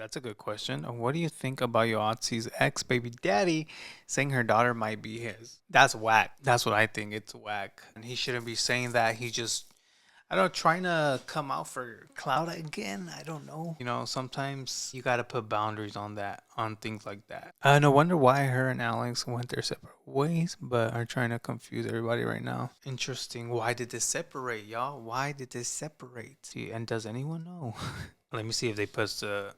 that's a good question. What do you think about yoatzi's ex-baby daddy saying her daughter might be his? That's whack. That's what I think. It's whack. And he shouldn't be saying that. He just, I don't know, trying to come out for clout again. I don't know. Sometimes you gotta put boundaries on that, on things like that. No wonder why her and Alex went their separate ways, but are trying to confuse everybody right now. Interesting. Why did this separate, y'all? Why did this separate? See, and does anyone know? Let me see if they post a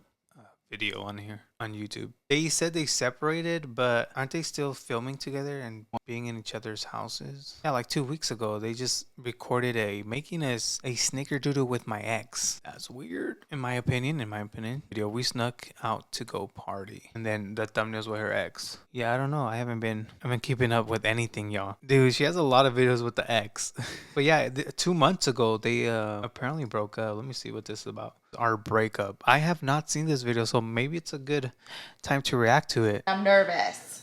video on here on YouTube. They said they separated, but aren't they still filming together and being in each other's houses? Yeah, like 2 weeks ago, they just recorded making a snickerdoodle with my ex. That's weird, in my opinion. Video, we snuck out to go party, and then the thumbnails with her ex. Yeah, I don't know. I've been keeping up with anything, y'all. Dude, she has a lot of videos with the ex. But yeah, 2 months ago, they apparently broke up. Let me see what this is about. Our breakup. I have not seen this video, so maybe it's a good time to react to it. I'm nervous.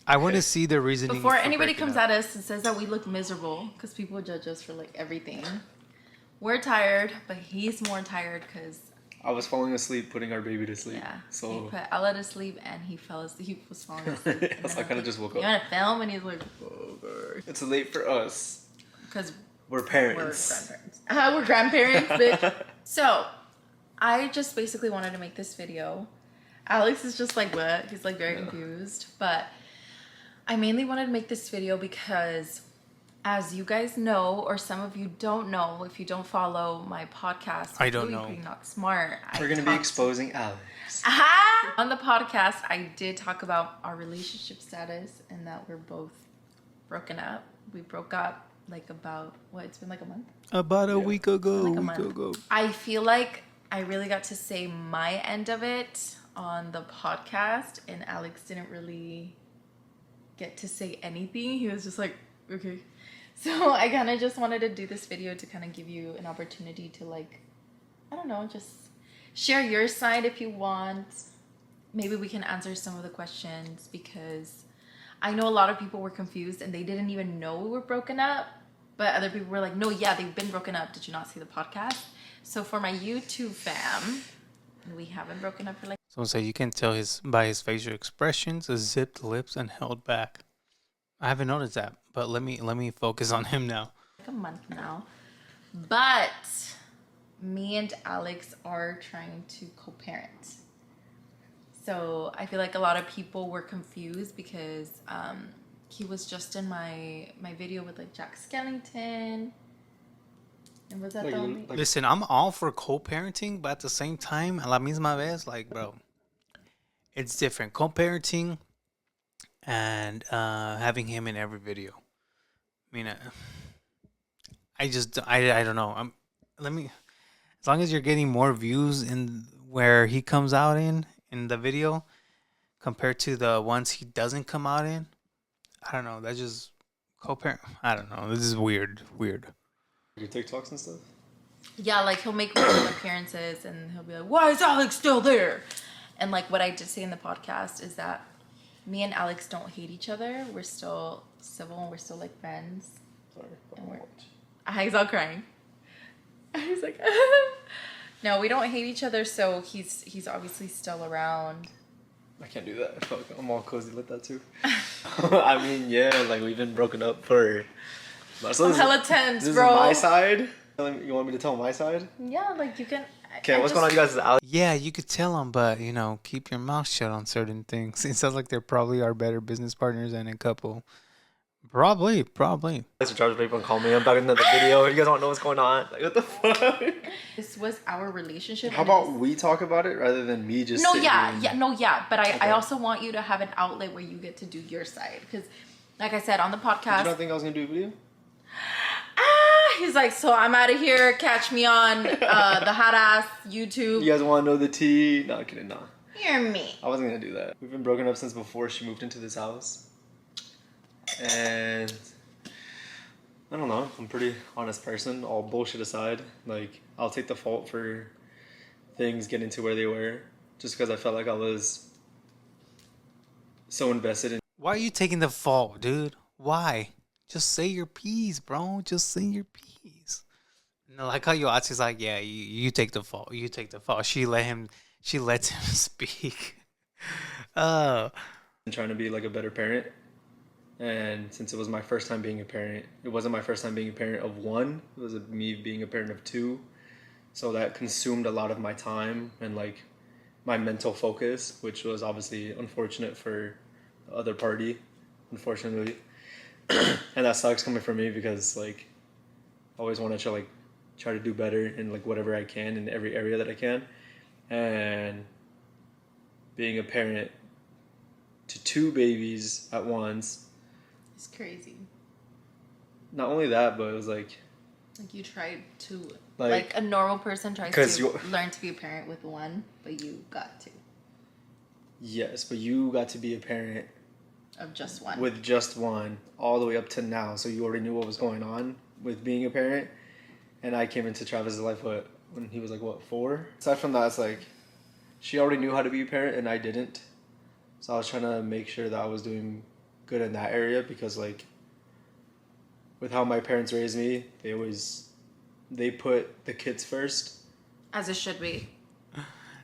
I want to see the reasoning. Before anybody comes at us and says that we look miserable, because people judge us for like everything. We're tired, but he's more tired because I was falling asleep putting our baby to sleep. Yeah. So he put Ella to sleep and he fell asleep. He was falling asleep. So I kind of just woke up. You want to film? And he's like, oh, it's late for us. Because we're parents. We're grandparents. We're grandparents, bitch. So, I just basically wanted to make this video. Alex is just like, what? He's like very confused. But I mainly wanted to make this video because, as you guys know, or some of you don't know, if you don't follow my podcast, I don't know. Pretty Not Smart. We're going to be exposing Alex. On the podcast, I did talk about our relationship status and that we're both broken up. We broke up like about, it's been like a month? About a week ago. I feel like I really got to say my end of it on the podcast, and Alex didn't really get to say anything. He was just like, okay. So I kind of just wanted to do this video to kind of give you an opportunity to, like, I don't know, just share your side if you want. Maybe we can answer some of the questions, because I know a lot of people were confused and they didn't even know we were broken up. But other people were like, no, yeah, they've been broken up. Did you not see the podcast? So for my YouTube fam, we haven't broken up for like... Someone said you can tell by his facial expressions, zipped lips and held back. I haven't noticed that, but let me focus on him now. Like a month now. But me and Alex are trying to co-parent. So I feel like a lot of people were confused because he was just in my video with like Jack Skellington. And was that the only... Listen, I'm all for co-parenting, but at the same time, a la misma vez, like, bro, it's different. Co-parenting and having him in every video. I mean, I don't know. As long as you're getting more views in where he comes out in the video compared to the ones he doesn't come out in, I don't know. That's just co-parent. I don't know. This is weird. Your TikToks and stuff? Yeah, like he'll make random appearances and he'll be like, why is Alex still there? And like what I did say in the podcast is that me and Alex don't hate each other. We're still civil and we're still like friends. Sorry. He's all crying. He's like, no, we don't hate each other. So he's obviously still around. I can't do that. Fuck, I'm all cozy like that too. I mean, yeah, like we've been broken up for... I'm hella tense, this bro. This is my side? You want me to tell my side? Yeah, like you can... Okay, what's going on, you guys? Yeah, you could tell them, but, keep your mouth shut on certain things. It sounds like they're probably our better business partners than a couple. Probably. Thanks for charging people and call me. I'm back in another video. You guys want to know what's going on? Like, what the fuck? This was our relationship. How about we talk about it rather than me just But I also want you to have an outlet where you get to do your side. Because, like I said, on the podcast... Did you not think I was going to do a video? He's like, so I'm out of here. Catch me on the hot ass YouTube. You guys want to know the tea? No, kidding, no. Hear me. I wasn't going to do that. We've been broken up since before she moved into this house. And I don't know, I'm a pretty honest person, all bullshit aside. Like, I'll take the fault for things getting to where they were just because I felt like I was so invested in... Why are you taking the fault, dude? Why? Just say your piece, bro. Just say your piece. Like how yoatzi's like, yeah, you take the fault. You take the fault. She let She lets him speak. Oh, and trying to be like a better parent. And since it was my first time being a parent, it wasn't my first time being a parent of one. It was me being a parent of two. So that consumed a lot of my time and like my mental focus, which was obviously unfortunate for the other party, unfortunately. And that sucks coming from me because like I always want to try to do better in like whatever I can in every area that I can. And being a parent to two babies at once, It's crazy. not only that, but it was like Like you tried to, Like, a normal person tries 'cause to you- learn to be a parent with one, but you got to yes, but you got to be a parent of just one. with just one all the way up to now, so you already knew what was going on with being a parent. And I came into Travis's life when he was like 4. Aside from that, it's like she already knew how to be a parent and I didn't, so I was trying to make sure that I was doing good in that area because like with how my parents raised me, they put the kids first. As it should be.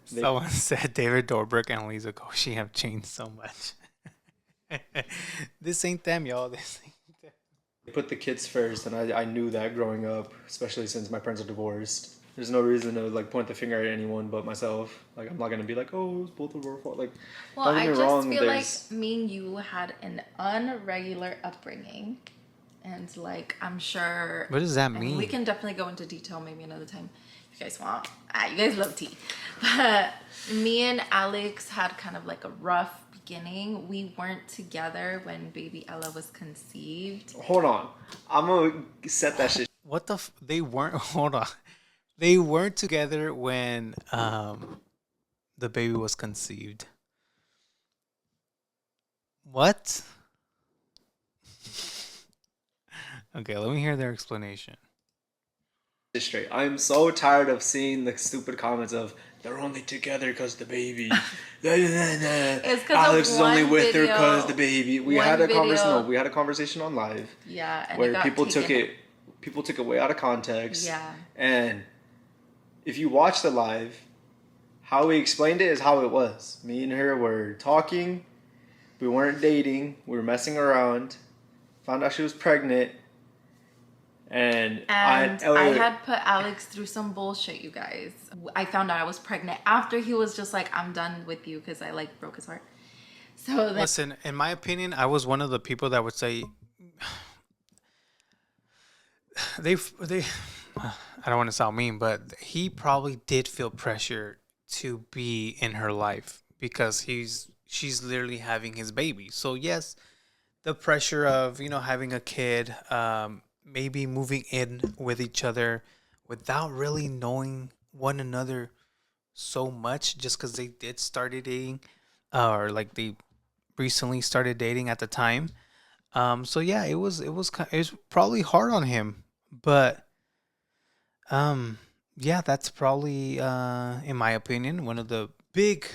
someone said David Dobrik and Lisa Koshy have changed so much. This ain't them, y'all. This ain't them. They put the kids first, and I knew that growing up, especially since my parents are divorced. There's no reason to like point the finger at anyone but myself. Like I'm not gonna be like, oh, it's both of our fault. Like, Well, don't I get me just wrong, feel like there's- me and you had an unregular upbringing. And like, I'm sure. What does that I mean, we mean? can definitely go into detail maybe another time if you guys want. You guys love tea. But me and Alex had kind of like a rough beginning. We weren't together when baby Ella was conceived. Hold on, I'm gonna set that shit. What the? They weren't. Hold on. They weren't together when the baby was conceived. What? Okay, let me hear their explanation. Straight. I'm so tired of seeing the stupid comments of they're only together because the baby. It's 'cause of Alex is only one with her video- because the baby. We one had a conversation. video- No, we had a conversation on live Yeah, and it where got people taken. took it way out of context. Yeah. And if you watch the live, how we explained it is how it was. Me and her were talking. We weren't dating. We were messing around. Found out she was pregnant. And I had put Alex through some bullshit, you guys. I found out I was pregnant after he was just like, I'm done with you because I like broke his heart. So then, Listen, in my opinion, I was one of the people that would say they. I don't want to sound mean, but he probably did feel pressure to be in her life because she's literally having his baby. So yes, the pressure of having a kid, maybe moving in with each other without really knowing one another so much, just because they did started dating, or like they recently started dating at the time. So yeah, it was probably hard on him, but yeah, that's probably in my opinion one of the big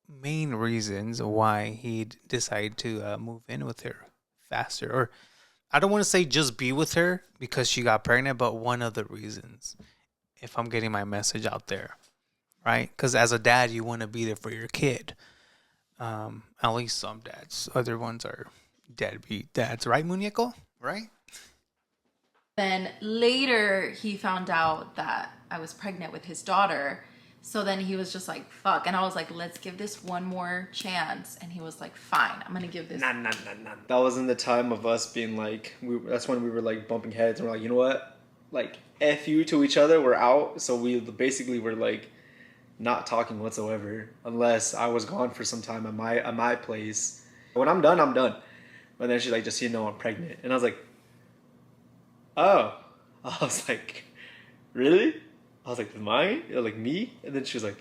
main reasons why he decided to move in with her faster. Or I don't want to say just be with her because she got pregnant, but one of the reasons, if I'm getting my message out there, right? Because as a dad, you want to be there for your kid. At least some dads. Other ones are deadbeat dads, right, Muñeco? Right? then later he found out that I was pregnant with his daughter. So then he was just like, fuck. And I was like, let's give this one more chance. And he was like, fine, I'm going to give this. Nah. That was in the time of us being like, that's when we were like bumping heads and we're like, you know what? Like, F you to each other, we're out. So we basically were like not talking whatsoever unless I was gone for some time at my place. When I'm done, I'm done. But then she's like, just so you know, I'm pregnant. And I was like, oh. I was like, really? I was like, mine? Like me? And then she was like,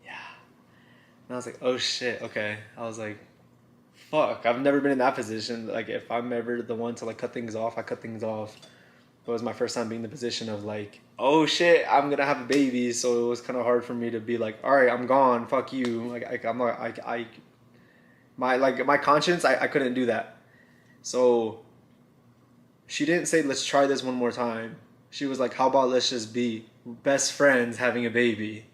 yeah. And I was like, oh shit, okay. I was like, fuck, I've never been in that position. Like, if I'm ever the one to like cut things off, I cut things off. It was my first time being in the position of like, oh shit, I'm gonna have a baby. So it was kind of hard for me to be like, all right, I'm gone, fuck you. Like I'm not, my conscience, I couldn't do that. So she didn't say, let's try this one more time. She was like, how about let's just be best friends having a baby?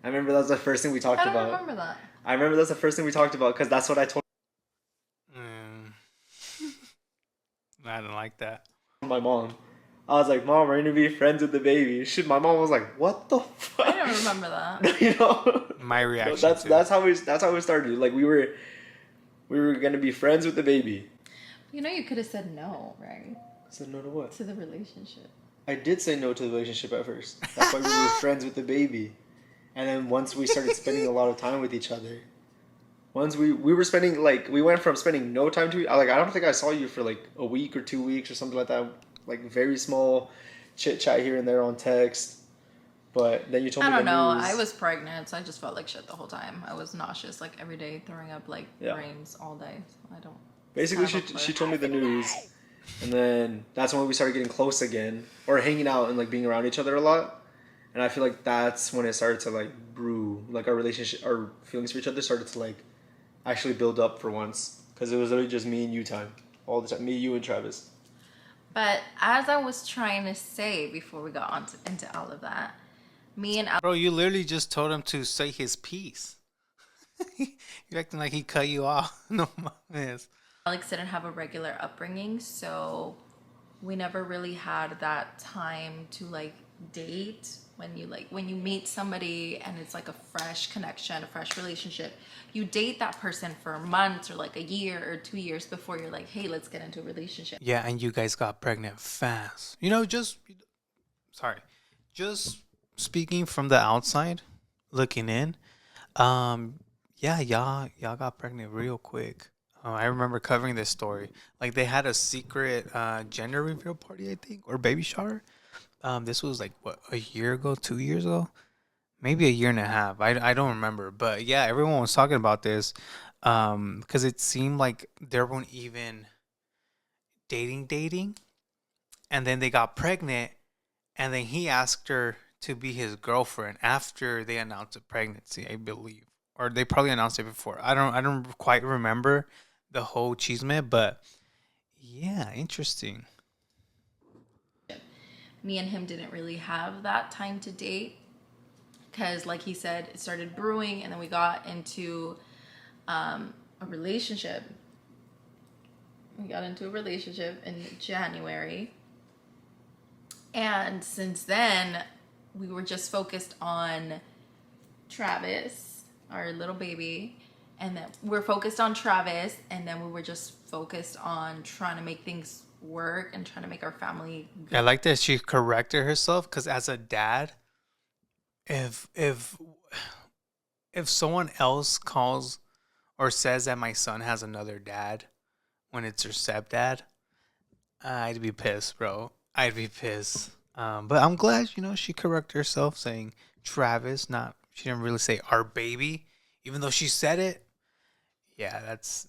I remember that was the first thing we talked I don't about. remember that. I remember that's the first thing we talked about because that's what I told Mm, I don't like that. my mom. I was like, Mom, we're gonna be friends with the baby. Shit, my mom was like, what the I fuck? don't remember that. You know? My No, reaction too. that's how we started. Like we were gonna be friends with the baby. You know, you could have said no, right? I said no to what? To the relationship. I did say no to the relationship at first. That's why we were friends with the baby. And then once we started spending a lot of time with each other, once we were spending like we went from spending no time to like I don't think I saw you for like a week or 2 weeks or something like that. Like very small chit chat here and there on text. But then you told me I don't the know. news. I was pregnant, so I just felt like shit the whole time. I was nauseous like every day, throwing up like Yeah. brains all day. So I don't. Basically, have a she clue. told me the news, and then that's when we started getting close again, or hanging out and like being around each other a lot. And I feel like that's when it started to like brew, like our relationship, our feelings for each other started to like actually build up for once, because it was literally just me and you time, all the time, me, you, and Travis. But as I was trying to say before we got into all of that, me and Bro, you literally just told him to say his piece. You're acting like he cut you off. No mames. Alex didn't have a regular upbringing, so we never really had that time to like date. When you meet somebody and it's like a fresh connection, a fresh relationship, you date that person for months or like a year or 2 years before you're like, hey, let's get into a relationship. Yeah, and you guys got pregnant fast. Sorry, just speaking from the outside, looking in. Um, yeah, y'all got pregnant real quick. I remember covering this story. Like they had a secret gender reveal party, I think, or baby shower. This was like what, a year ago, 2 years ago, maybe a year and a half. I don't remember, but yeah, everyone was talking about this. Because it seemed like they weren't even dating, and then they got pregnant, and then he asked her to be his girlfriend after they announced the pregnancy, I believe, or they probably announced it before. I don't quite remember the whole chisme, but yeah, interesting. Me and him didn't really have that time to date because, like he said, it started brewing and then we got into a relationship. We got into a relationship in January. And since then, we were just focused on Travis, our little baby. And then we're focused on Travis. And then we were just focused on trying to make things work and trying to make our family I like that she corrected herself, because as a dad, if if if someone else calls or says that my son has another dad when it's her stepdad, I'd be pissed, bro. I'd be pissed. But I'm glad, she corrected herself, saying Travis, not, she didn't really say our baby, even though she said it. Yeah, that's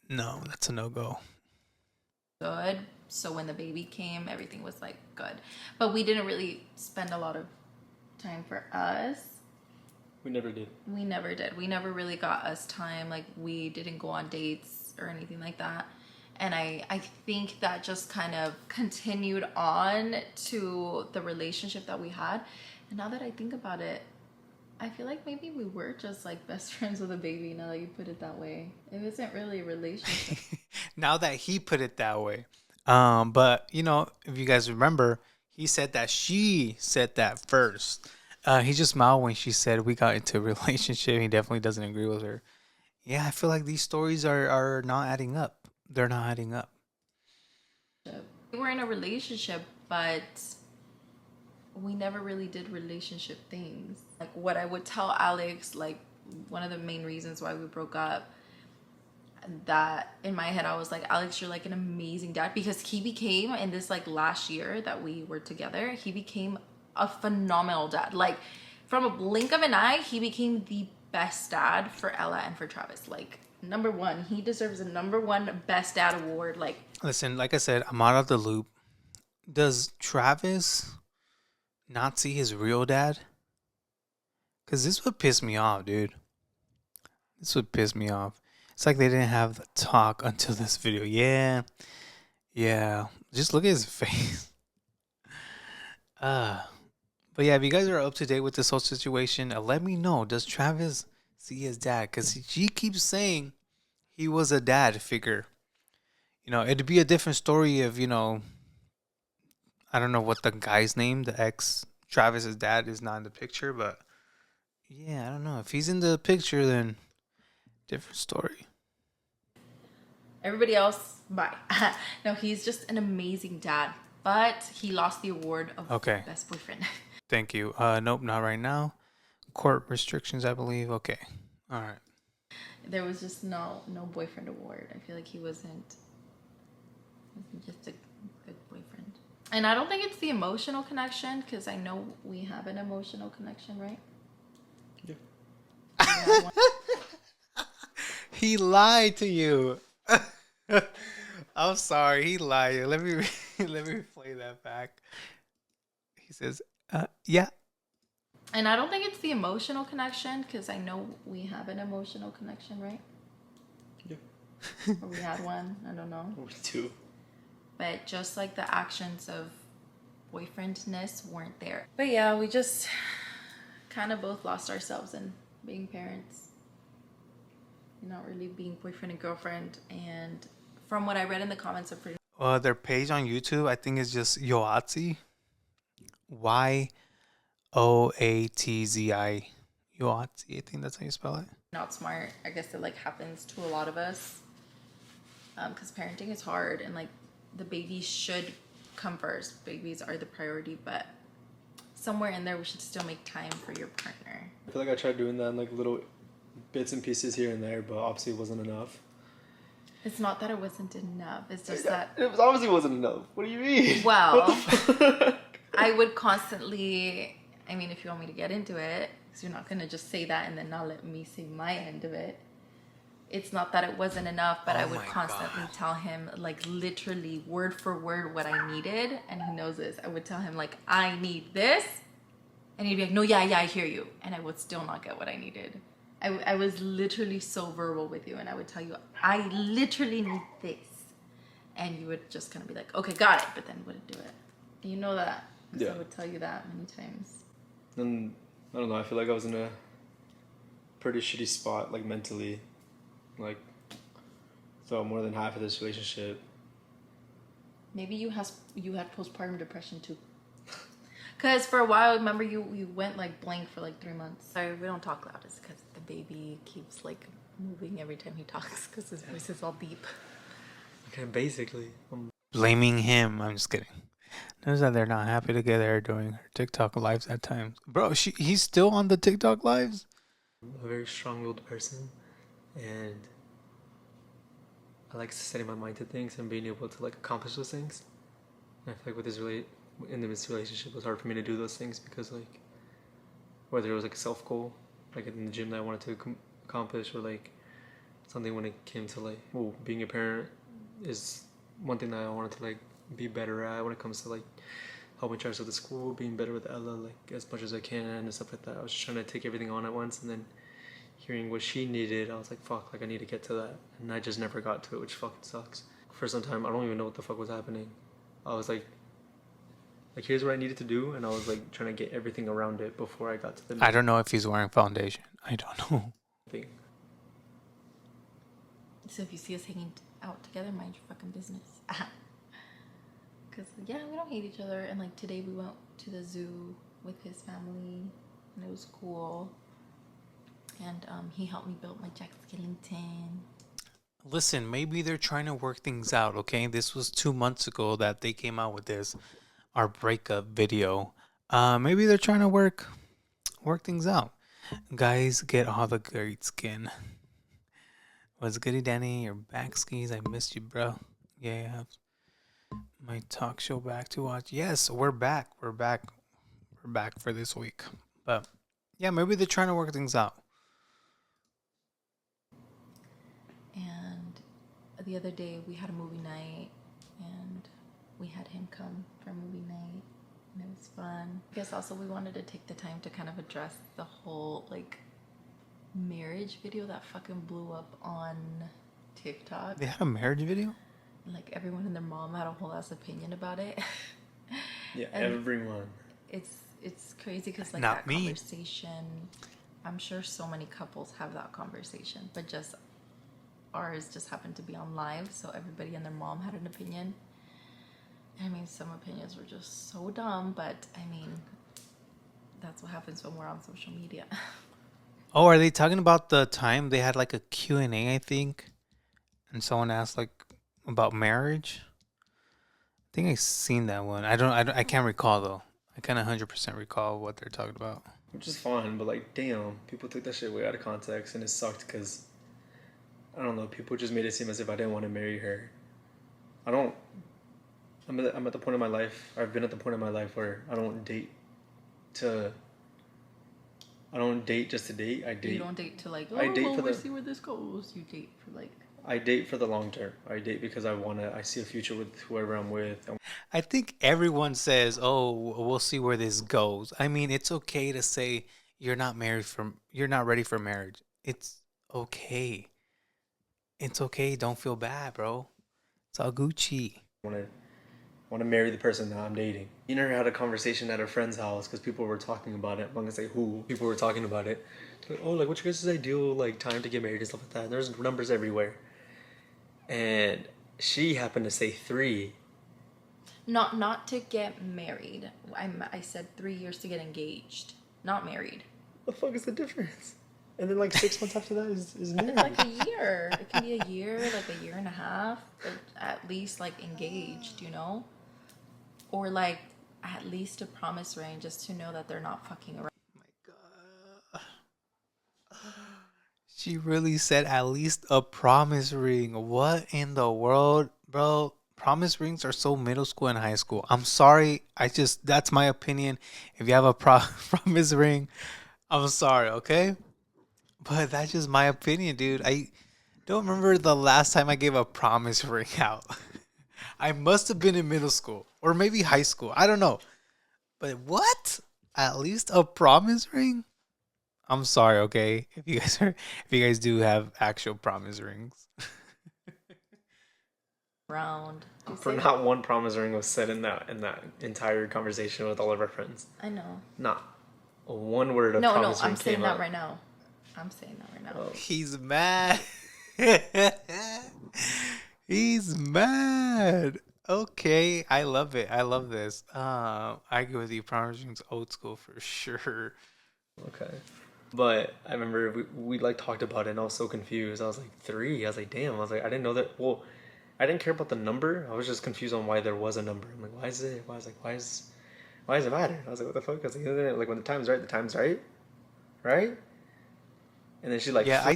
a no go. good. So when the baby came, everything was like good. But we didn't really spend a lot of time for us. We never did. We never did. We never really got us time. Like we didn't go on dates or anything like that. And I think that just kind of continued on to the relationship that we had. And now that I think about it, I feel like maybe we were just like best friends with a baby, now that you put it that way. It wasn't really a relationship. Now that he put it that way. But if you guys remember, he said that she said that first. He just smiled when she said we got into a relationship. He definitely doesn't agree with her. Yeah, I feel like these stories are not adding up. They're not adding up. We were in a relationship, but we never really did relationship things. Like what I would tell Alex, like one of the main reasons why we broke up, that in my head I was like, Alex, you're like an amazing dad, because he became, in this like last year that we were together, he became a phenomenal dad. Like from a blink of an eye, he became the best dad for Ella and for Travis. Like number one, he deserves a number one best dad award. Like Listen, like I said, I'm out of the loop. Does Travis not see his real dad? Because this would piss me off, dude. This would piss me off. It's like they didn't have the talk until this video. Yeah. Yeah. Just look at his face. But yeah, if you guys are up to date with this whole situation, let me know. Does Travis see his dad? Because she keeps saying he was a dad figure. It'd be a different story if, I don't know what the guy's name, the ex Travis's dad is not in the picture, but yeah, I don't know. If he's in the picture, then different story. Everybody else, bye. No, he's just an amazing dad, but he lost the award of Okay. best boyfriend. Thank you. Nope, not right now. Court restrictions, I believe. Okay. All right. There was just no boyfriend award. I feel like he wasn't just a good boyfriend. And I don't think it's the emotional connection, because I know we have an emotional connection, right? Yeah. He lied to you. I'm sorry, he lied. Let me let me play that back. He says, "Yeah." And I don't think it's the emotional connection, because I know we have an emotional connection, right? Yeah. Or we had one. I don't know. We do. But just like the actions of boyfriendness weren't there. But yeah, we just kind of both lost ourselves in being parents. Not really being boyfriend and girlfriend. And from what I read in the comments of Their page on YouTube, I think, is just yoatzi. YOATZI. Yoatzi. I think that's how you spell it. Not smart. I guess it like happens to a lot of us. Because parenting is hard, and like the babies should come first. Babies are the priority, but somewhere in there we should still make time for your partner. I feel like I tried doing that in like little bits and pieces here and there, but obviously it wasn't enough. It's not that it wasn't enough. It's just that it obviously wasn't enough. What do you mean? Well, I would constantly. I mean, if you want me to get into it, because you're not gonna just say that and then not let me say my end of it. It's not that it wasn't enough, but I would constantly tell him, like, literally word for word what I needed, and he knows this. I would tell him, like, I need this, and he'd be like, no, yeah, I hear you, and I would still not get what I needed. I was literally so verbal with you, and I would tell you, I literally need this, and you would just kind of be like, okay, got it, but then wouldn't do it. You know that, because I would tell you that many times. And I don't know, I feel like I was in a pretty shitty spot, like mentally. Like, so more than half of this relationship. Maybe you had postpartum depression too. Because for a while, remember you went like blank for like 3 months. Sorry, we don't talk loud. It's because the baby keeps like moving every time he talks because his voice is all deep. Okay, basically. Blaming him. I'm just kidding. Notice that they're not happy together during her TikTok lives at times. Bro, he's still on the TikTok lives? A very strong-willed person. And I like setting my mind to things and being able to like accomplish those things. And I feel like with in this relationship, it was hard for me to do those things because like whether it was like a self goal, like in the gym that I wanted to accomplish, or like something when it came to like being a parent is one thing that I wanted to like be better at when it comes to like helping Travis with the school, being better with Ella like as much as I can and stuff like that. I was just trying to take everything on at once, and then hearing what she needed, I was like, fuck, like I need to get to that. And I just never got to it, which fucking sucks. For some time, I don't even know what the fuck was happening. I was like here's what I needed to do, and I was like trying to get everything around it before I got to the I don't know if he's wearing foundation. I don't know. thing. So if you see us hanging out together, mind your fucking business. Because yeah, we don't hate each other. And like today we went to the zoo with his family, and it was cool. And he helped me build my Jack Skellington. Listen, maybe they're trying to work things out, okay? This was 2 months ago that they came out with our breakup video. Maybe they're trying to work things out. Guys, get all the great skin. What's goody, Danny? Your back skis. I missed you, bro. Yeah, my talk show back to watch. Yes, we're back. We're back for this week. But yeah, maybe they're trying to work things out. And the other day we had a movie night, and we had him come for movie night, and it was fun. I guess also we wanted to take the time to kind of address the whole like marriage video that fucking blew up on TikTok. They had a marriage video? Like everyone and their mom had a whole ass opinion about it. Yeah, and everyone. it's crazy because like Not that me. conversation, I'm sure so many couples have that conversation, but just ours just happened to be on live, so everybody and their mom had an opinion. I mean, some opinions were just so dumb, but I mean, that's what happens when we're on social media. Oh, are they talking about the time they had like a Q&A, I think, and someone asked like about marriage? I think I seen that one. I can't recall though. I can't 100% recall what they're talking about. Which is fine, but like, damn, people took that shit way out of context, and it sucked because I don't know. People just made it seem as if I didn't want to marry her. I don't. I'm at the point in my life. I've been at the point in my life where I don't date to. I don't date just to date. I date. You don't date to like, oh, I date well, for we'll the. see where this goes. You date for like. I date for the long term. I date because I see a future with whoever I'm with. I think everyone says, "Oh, we'll see where this goes." I mean, it's okay to say you're not ready for marriage. It's okay. It's okay. Don't feel bad, bro. It's all Gucci. Want to marry the person that I'm dating. You never had a conversation at a friend's house because people were talking about it. I'm not gonna say who. People were talking about it. Like, oh, like what's your guys' ideal like time to get married and stuff like that. And there's numbers everywhere. And she happened to say 3. Not to get married. I said 3 years to get engaged, not married. The fuck is the difference? And then like 6 months after that is married. Like a year. It can be a year, like a year and a half, but at least like engaged, you know? Or like at least a promise ring just to know that they're not fucking around. My God. She really said at least a promise ring. What in the world, bro? Promise rings are so middle school and high school. I'm sorry. That's my opinion. If you have a promise ring, I'm sorry, okay? But that's just my opinion, dude. I don't remember the last time I gave a promise ring out. I must have been in middle school or maybe high school. I don't know. But what? At least a promise ring? I'm sorry, okay? If you guys do have actual promise rings. For not one promise ring was said in that entire conversation with all of our friends. I know. Not one word of No, promise ring I'm saying came that out. right now. I'm saying that right now. Oh. He's mad. He's mad. Okay, I love it. I love this. I agree with you. Promise rings old school for sure. Okay. But I remember we like talked about it and I was so confused. I was like 3. I was like, damn. I was like, I didn't know that. Well, I didn't care about the number. I was just confused on why there was a number. I'm like, why is it? Why does it matter? I was like, what the fuck? I was like, when the time's right, the time's right, right? And then she like, Yeah,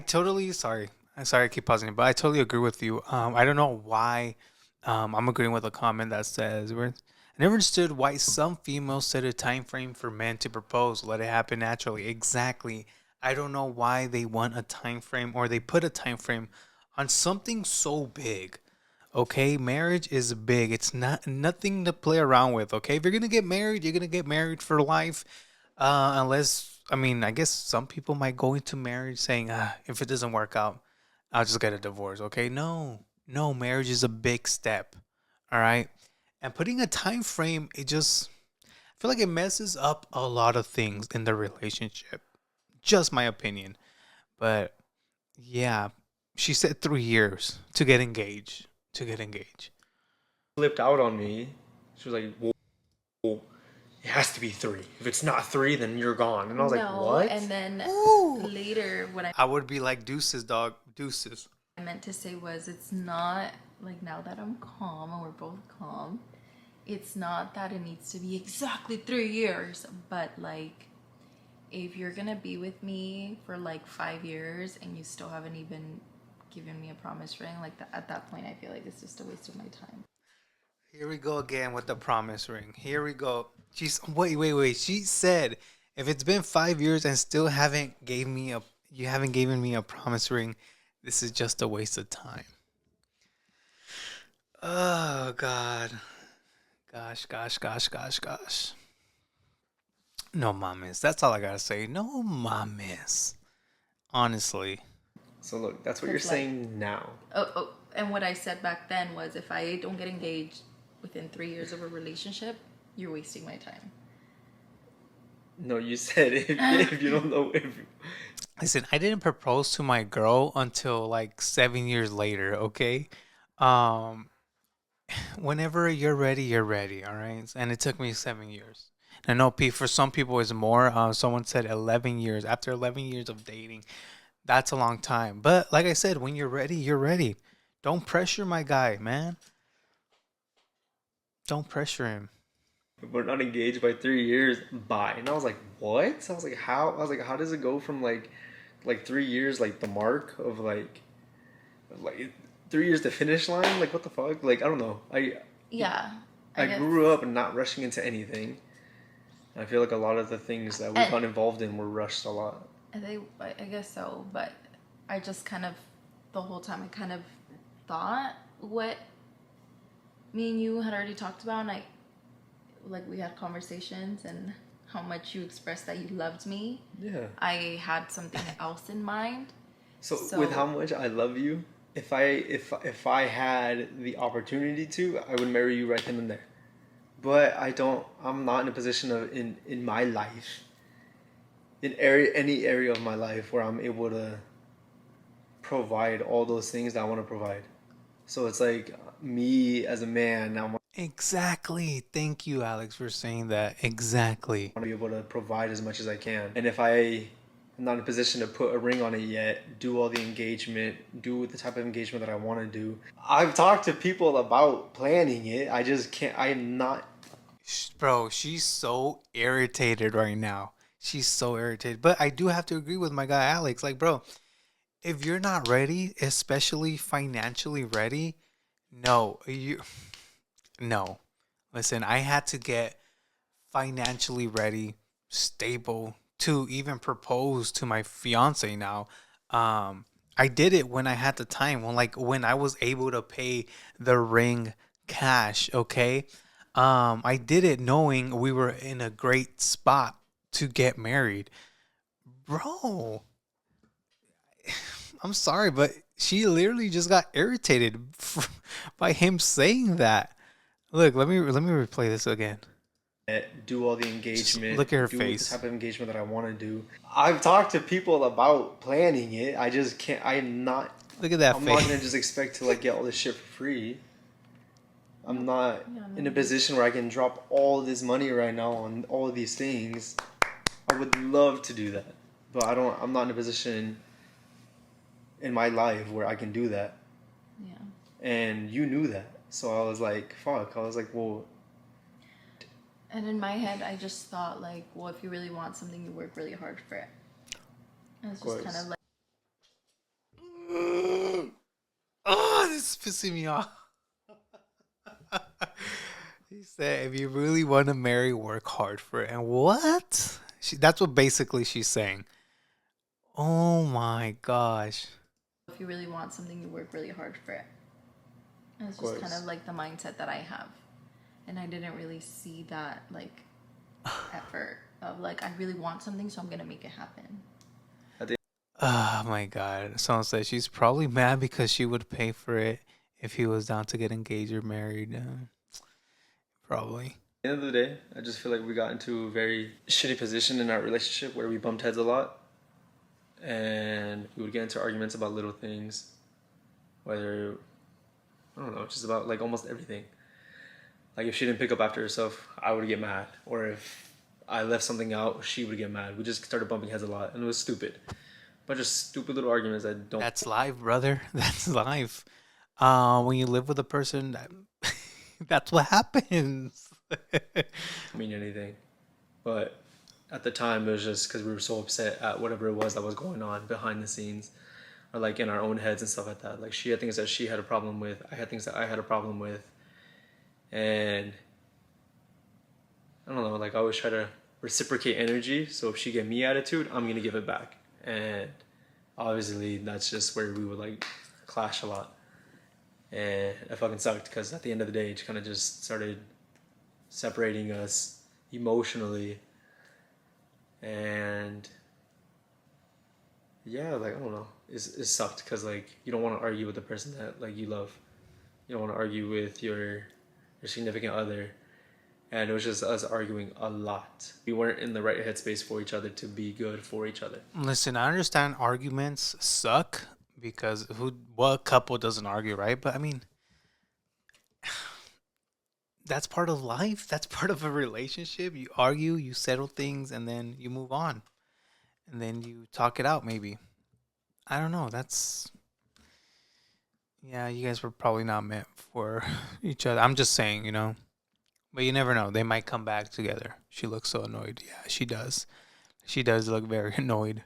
sorry. I'm sorry I keep pausing, but I totally agree with you. I don't know why I'm agreeing with a comment that says I never understood why some females set a time frame for men to propose, let it happen naturally. Exactly. I don't know why they want a time frame or they put a time frame on something so big. Okay, marriage is big. It's not nothing to play around with. Okay, if you're gonna get married, you're gonna get married for life. Unless, I mean, I guess some people might go into marriage saying, if it doesn't work out, I'll just get a divorce. Okay, no, marriage is a big step. All right, and putting a time frame, I feel like it messes up a lot of things in the relationship. Just my opinion, but yeah, she said 3 years to get engaged. To get engaged. flipped out on me. She was like, well, it has to be 3. If it's not 3, then you're gone. And I was like, what? And then Ooh. later, what I would be like, deuces, dog, deuces. I meant to say was it's not like now that I'm calm and we're both calm, it's not that it needs to be exactly 3 years, but like if you're gonna be with me for like 5 years and you still haven't even given me a promise ring, like that, at that point I feel like it's just a waste of my time. Here we go again with the promise ring. Here we go. Wait. She said, if it's been 5 years and still you haven't given me a promise ring, this is just a waste of time. Oh God. Gosh. No mames. That's all I gotta say. No mames. Honestly. So look, that's what you're saying now. And what I said back then was if I don't get engaged within 3 years of a relationship, you're wasting my time. No, you said if you don't know if Listen, I didn't propose to my girl until like 7 years later. Okay, um, whenever you're ready, you're ready. All right, and it took me 7 years. I know for some people it's more. Someone said 11 years. After 11 years of dating, that's a long time. But like I said, when you're ready, you're ready. Don't pressure my guy, man. Don't pressure him. we're not engaged by 3 years, bye. And I was like, what? I was like, how? I was like, how does it go from like 3 years, like the mark of like 3 years to finish line? Like what the fuck? Like I don't know. Yeah, I I guess. grew up not rushing into anything. I feel like a lot of the things that we And got involved in were rushed a lot. I guess so, but I just kind of, the whole time, I kind of thought what me and you had already talked about, and like, we had conversations and how much you expressed that you loved me. Yeah. I had something else in mind. So So, with how much I love you, if I had the opportunity to, I would marry you right then and there. But I don't. I'm not in a position of in my life, any area of my life where I'm able to provide all those things that I want to provide. So it's like me as a man now. I Exactly. Thank you, Alex, for saying that. Exactly. want to be able to provide as much as I can. And if I am not in a position to put a ring on it yet, do all the engagement, do the type of engagement that I want to do. I've talked to people about planning it. I just can't. I am not. Bro, she's so irritated right now. She's so irritated. But I do have to agree with my guy Alex. Like, bro, if you're not ready, especially financially ready, no, you no. Listen, I had to get financially ready, stable to even propose to my fiance now. Um I did it when I had the time, when I was able to pay the ring cash, okay? I did it knowing we were in a great spot to get married. Bro, I'm sorry, but she literally just got irritated by him saying that. Look, let me replay this again. Do all the Just engagement, look at her do the face. type of engagement that I want to do. I've talked to people about planning it. I just can't. I am not. Look at that I'm not face. gonna just expect to like get all this shit for free. I'm not yeah, no, in a position where I can drop all this money right now on all of these things. I would love to do that, but I don't. I'm not in a position in my life where I can do that. yeah. And you knew that, so I was like, fuck. I was like, well, And in my head, I just thought, like, well, if you really want something, you work really hard for it. And it's of just kind course. of like, Oh, this is pissing me off. He said, if you really want to marry, work hard for it. And what? That's what basically she's saying. Oh my gosh. if you really want something, you work really hard for it. And it's Of just kind course. of like the mindset that I have. And I didn't really see that, like, effort of, like, I really want something, so I'm going to make it happen. Oh my god. Someone said she's probably mad because she would pay for it if he was down to get engaged or married. Probably. At the end of the day, I just feel like we got into a very shitty position in our relationship where we bumped heads a lot, and we would get into arguments about little things, whether I don't know, just about like almost everything. Like if she didn't pick up after herself, I would get mad, or if I left something out, she would get mad. We just started bumping heads a lot, and it was stupid. But just stupid little arguments that don't That's life, brother. That's life. When you live with a person, that's what happens. mean anything. But at the time, it was just because we were so upset at whatever it was that was going on behind the scenes, or like in our own heads and stuff like that. Like she had things that she had a problem with, I had things that I had a problem with, and I don't know. Like I always try to reciprocate energy. So if she gave me attitude, I'm gonna give it back, and obviously that's just where we would like clash a lot, and it fucking sucked because at the end of the day, it kind of just started separating us emotionally. And yeah, like I don't know, it sucked because like you don't want to argue with the person that like you love. You don't want to argue with your significant other, and it was just us arguing a lot. We weren't in the right headspace for each other to be good for each other. Listen, I understand arguments suck because what couple doesn't argue, right? But I mean, that's part of life. That's part of a relationship. You argue, you settle things, and then you move on. And then you talk it out, maybe. I don't know. That's, yeah, you guys were probably not meant for each other. I'm just saying, you know. But you never know. They might come back together. She looks so annoyed. Yeah, she does. She does look very annoyed.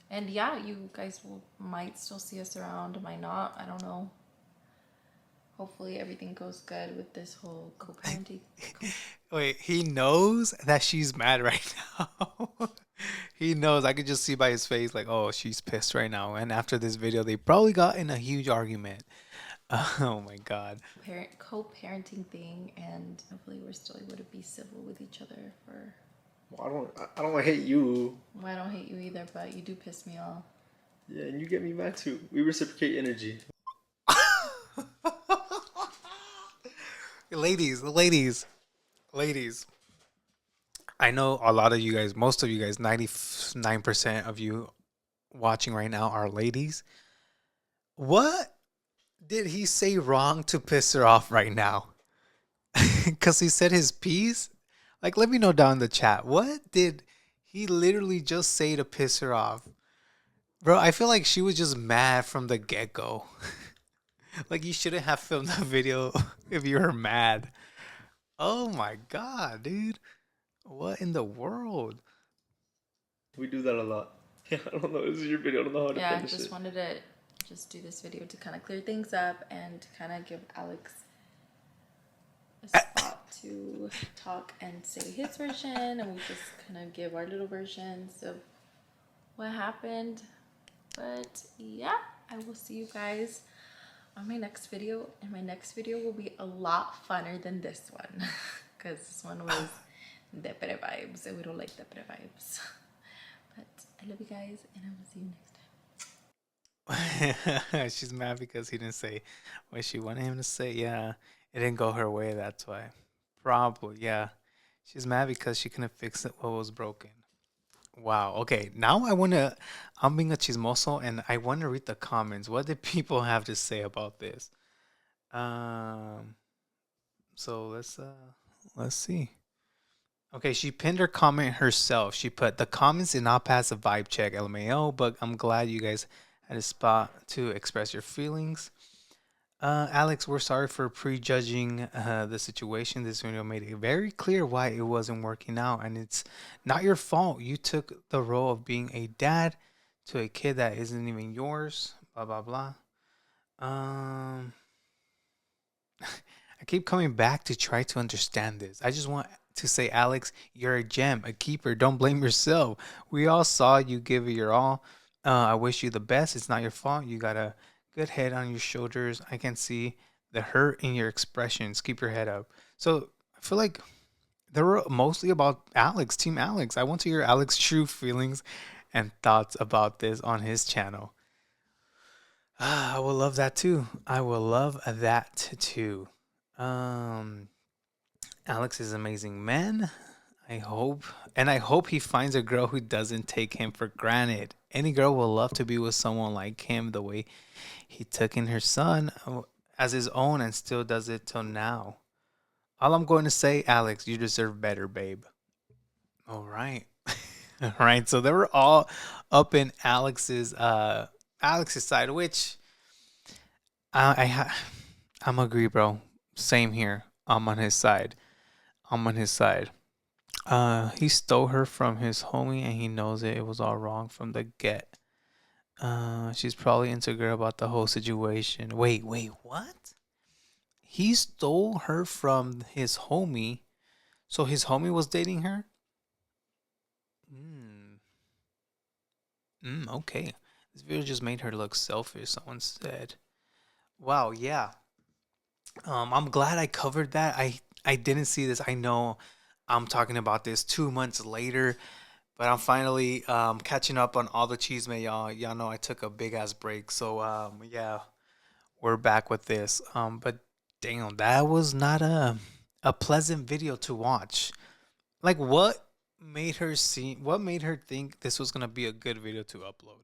And yeah, you guys might still see us around, might not. I don't know. Hopefully everything goes good with this whole co-parenting. Wait, he knows that she's mad right now. He knows. I could just see by his face, like, oh, she's pissed right now. And after this video, they probably got in a huge argument. Oh my god. Co-parenting thing, and hopefully we're still able to be civil with each other for. Well, I don't hate you. Well, I don't hate you either, but you do piss me off. Yeah, and you get me mad too. We reciprocate energy. Ladies. I know a lot of you guys, most of you guys, 99% of you watching right now are ladies. What did he say wrong to piss her off right now? Because he said his piece? Like, let me know down in the chat. What did he literally just say to piss her off? Bro, I feel like she was just mad from the get go. Like, you shouldn't have filmed the video if you were mad. Oh my god, dude. What in the world? We do that a lot. Yeah, I don't know. This is your video. I don't know how to Yeah, finish just it. wanted to just do this video to kind of clear things up and to kind of give Alex a spot to talk and say his version, and we just kind of give our little versions of what happened. But yeah, I will see you guys on my next video, and my next video will be a lot funner than this one because this one was depre vibes, and we don't like depre vibes. But I love you guys, and I will see you next time. She's mad because he didn't say what she wanted him to say. Yeah, it didn't go her way. That's why. Probably, yeah. She's mad because she couldn't fix it what was broken. Wow. Okay. Now I'm being a chismoso and I want to read the comments. What did people have to say about this? Um, so let's see. Okay, she pinned her comment herself. She put the comments did not pass a vibe check, LMAO, but I'm glad you guys had a spot to express your feelings. Alex, we're sorry for prejudging the situation. This video made it very clear why it wasn't working out, and it's not your fault. You took the role of being a dad to a kid that isn't even yours. Blah blah blah. Um, I keep coming back to try to understand this. I just want to say, Alex, you're a gem, a keeper. Don't blame yourself. We all saw you give it your all. I wish you the best. It's not your fault. You got a good head on your shoulders. I can see the hurt in your expressions. Keep your head up. So I feel like they were mostly about Alex, Team Alex. I want to hear Alex's true feelings and thoughts about this on his channel. I will love that too. I will love that too. Um, Alex is an amazing man. I hope he finds a girl who doesn't take him for granted. Any girl will love to be with someone like him, the way he took in her son as his own and still does it till now. All I'm going to say, Alex, you deserve better, babe. All right. All right. So they were all up in Alex's side, which I'm agree, bro. Same here. I'm on his side. I'm on his side. He stole her from his homie and he knows it. It was all wrong from the get. She's probably insecure about the whole situation. Wait, what? He stole her from his homie, so his homie was dating her? Okay. This video just made her look selfish, someone said. Wow, yeah. I'm glad I covered that. I didn't see this. I know I'm talking about this 2 months later, but I'm finally catching up on all the cheese, man. Y'all know I took a big ass break, so yeah, we're back with this. But damn, that was not a a pleasant video to watch. Like, what made her think this was gonna be a good video to upload?